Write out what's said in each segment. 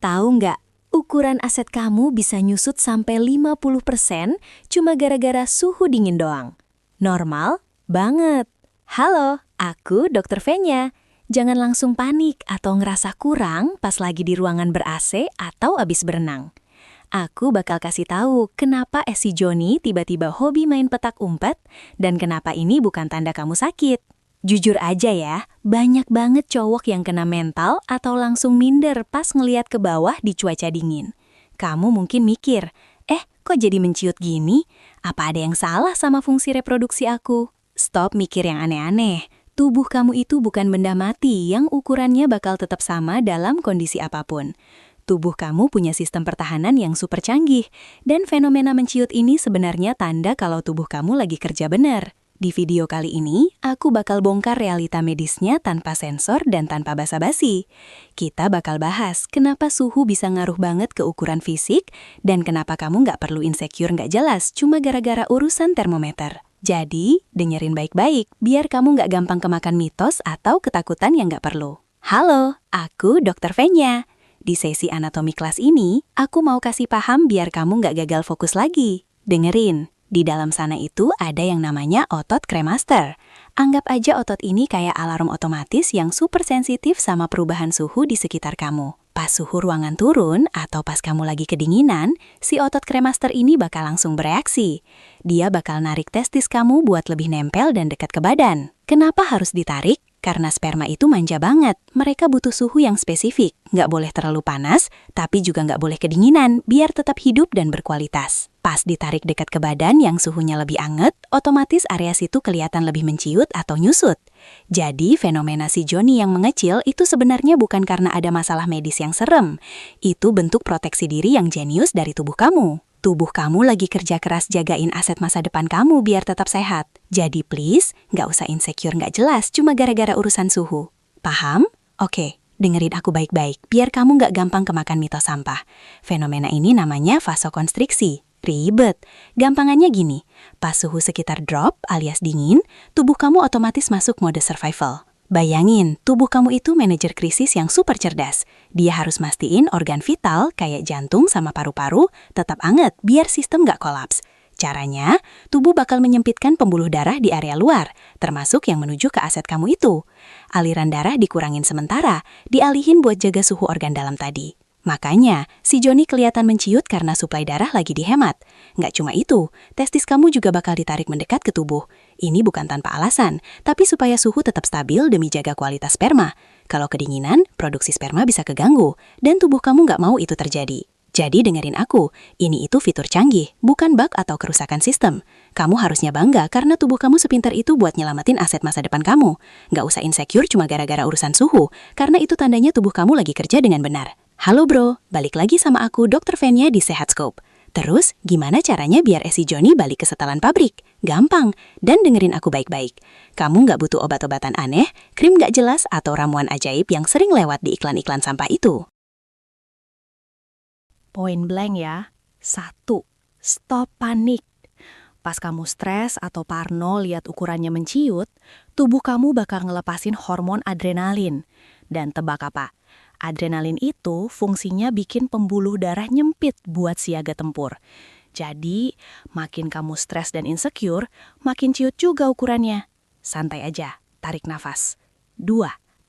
Tahu nggak, ukuran aset kamu bisa nyusut sampai 50% cuma gara-gara suhu dingin doang. Normal banget. Halo, aku Dr. Venya. Jangan langsung panik atau ngerasa kurang pas lagi di ruangan ber-AC atau abis berenang. Aku bakal kasih tahu kenapa si Joni tiba-tiba hobi main petak umpet dan kenapa ini bukan tanda kamu sakit. Jujur aja ya, banyak banget cowok yang kena mental atau langsung minder pas ngeliat ke bawah di cuaca dingin. Kamu mungkin mikir, kok jadi menciut gini? Apa ada yang salah sama fungsi reproduksi aku? Stop mikir yang aneh-aneh. Tubuh kamu itu bukan benda mati yang ukurannya bakal tetap sama dalam kondisi apapun. Tubuh kamu punya sistem pertahanan yang super canggih, dan fenomena menciut ini sebenarnya tanda kalau tubuh kamu lagi kerja benar. Di video kali ini, aku bakal bongkar realita medisnya tanpa sensor dan tanpa basa-basi. Kita bakal bahas kenapa suhu bisa ngaruh banget ke ukuran fisik, dan kenapa kamu nggak perlu insecure nggak jelas cuma gara-gara urusan termometer. Jadi, dengerin baik-baik biar kamu nggak gampang kemakan mitos atau ketakutan yang nggak perlu. Halo, aku Dr. Venya. Di sesi anatomi kelas ini, aku mau kasih paham biar kamu nggak gagal fokus lagi. Dengerin. Di dalam sana itu ada yang namanya otot kremaster. Anggap aja otot ini kayak alarm otomatis yang super sensitif sama perubahan suhu di sekitar kamu. Pas suhu ruangan turun atau pas kamu lagi kedinginan, si otot kremaster ini bakal langsung bereaksi. Dia bakal narik testis kamu buat lebih nempel dan dekat ke badan. Kenapa harus ditarik? Karena sperma itu manja banget, mereka butuh suhu yang spesifik. Nggak boleh terlalu panas, tapi juga nggak boleh kedinginan, biar tetap hidup dan berkualitas. Pas ditarik dekat ke badan yang suhunya lebih anget, otomatis area situ kelihatan lebih menciut atau nyusut. Jadi fenomena si Joni yang mengecil itu sebenarnya bukan karena ada masalah medis yang serem. Itu bentuk proteksi diri yang jenius dari tubuh kamu. Tubuh kamu lagi kerja keras jagain aset masa depan kamu biar tetap sehat. Jadi please, nggak usah insecure nggak jelas cuma gara-gara urusan suhu. Paham? Oke, dengerin aku baik-baik biar kamu nggak gampang kemakan mitos sampah. Fenomena ini namanya vasokonstriksi. Ribet. Gampangannya gini, pas suhu sekitar drop alias dingin, tubuh kamu otomatis masuk mode survival. Bayangin, tubuh kamu itu manajer krisis yang super cerdas. Dia harus mastiin organ vital kayak jantung sama paru-paru tetap anget biar sistem nggak kolaps. Caranya, tubuh bakal menyempitkan pembuluh darah di area luar, termasuk yang menuju ke aset kamu itu. Aliran darah dikurangin sementara, dialihin buat jaga suhu organ dalam tadi. Makanya, si Joni kelihatan menciut karena suplai darah lagi dihemat. Nggak cuma itu, testis kamu juga bakal ditarik mendekat ke tubuh. Ini bukan tanpa alasan, tapi supaya suhu tetap stabil demi jaga kualitas sperma. Kalau kedinginan, produksi sperma bisa keganggu, dan tubuh kamu nggak mau itu terjadi. Jadi dengerin aku, ini itu fitur canggih, bukan bug atau kerusakan sistem. Kamu harusnya bangga karena tubuh kamu sepintar itu buat nyelamatin aset masa depan kamu. Nggak usah insecure cuma gara-gara urusan suhu, karena itu tandanya tubuh kamu lagi kerja dengan benar. Halo bro, balik lagi sama aku Dr. Venya di Sehat Scope. Terus, gimana caranya biar si Joni balik ke setelan pabrik? Gampang, dan dengerin aku baik-baik. Kamu nggak butuh obat-obatan aneh, krim nggak jelas, atau ramuan ajaib yang sering lewat di iklan-iklan sampah itu. Point blank ya. 1. Stop panik. Pas kamu stres atau parno lihat ukurannya menciut, tubuh kamu bakal ngelepasin hormon adrenalin. Dan tebak apa? Adrenalin itu fungsinya bikin pembuluh darah nyempit buat siaga tempur. Jadi, makin kamu stres dan insecure, makin ciut juga ukurannya. Santai aja, tarik nafas. 2.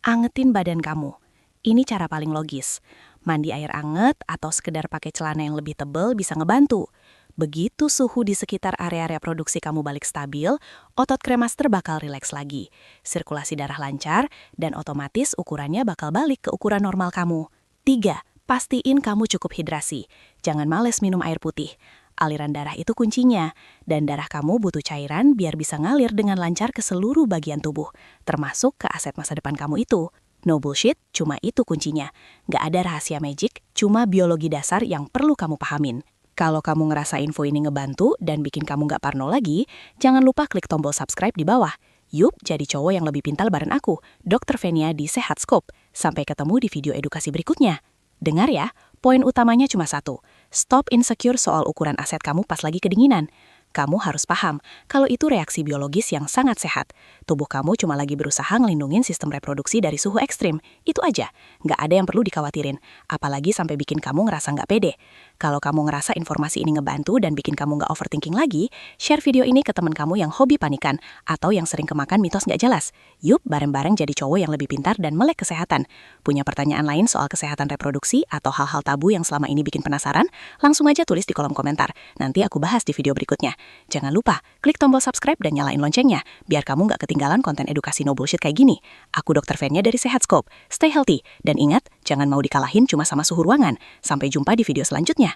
Angetin badan kamu. Ini cara paling logis. Mandi air anget atau sekedar pakai celana yang lebih tebal bisa ngebantu. Begitu suhu di sekitar area reproduksi kamu balik stabil, otot kremaster bakal rileks lagi. Sirkulasi darah lancar, dan otomatis ukurannya bakal balik ke ukuran normal kamu. 3. Pastiin kamu cukup hidrasi. Jangan males minum air putih. Aliran darah itu kuncinya, dan darah kamu butuh cairan biar bisa ngalir dengan lancar ke seluruh bagian tubuh, termasuk ke aset masa depan kamu itu. No bullshit, cuma itu kuncinya. Nggak ada rahasia magic, cuma biologi dasar yang perlu kamu pahamin. Kalau kamu ngerasa info ini ngebantu dan bikin kamu nggak parno lagi, jangan lupa klik tombol subscribe di bawah. Yup, jadi cowok yang lebih pintar bareng aku, Dr. Venya di Sehat Scope. Sampai ketemu di video edukasi berikutnya. Dengar ya, poin utamanya cuma 1. Stop insecure soal ukuran aset kamu pas lagi kedinginan. Kamu harus paham kalau itu reaksi biologis yang sangat sehat. Tubuh kamu cuma lagi berusaha ngelindungin sistem reproduksi dari suhu ekstrim. Itu aja, nggak ada yang perlu dikhawatirin. Apalagi sampai bikin kamu ngerasa nggak pede. Kalau kamu ngerasa informasi ini ngebantu dan bikin kamu nggak overthinking lagi, share video ini ke teman kamu yang hobi panikan atau yang sering kemakan mitos nggak jelas. Yuk, bareng-bareng jadi cowok yang lebih pintar dan melek kesehatan. Punya pertanyaan lain soal kesehatan reproduksi atau hal-hal tabu yang selama ini bikin penasaran? Langsung aja tulis di kolom komentar. Nanti aku bahas di video berikutnya. Jangan lupa, klik tombol subscribe dan nyalain loncengnya, biar kamu nggak ketinggalan konten edukasi no bullshit kayak gini. Aku Dr. Fenya dari Sehatscope. Stay healthy, dan ingat, jangan mau dikalahin cuma sama suhu ruangan. Sampai jumpa di video selanjutnya.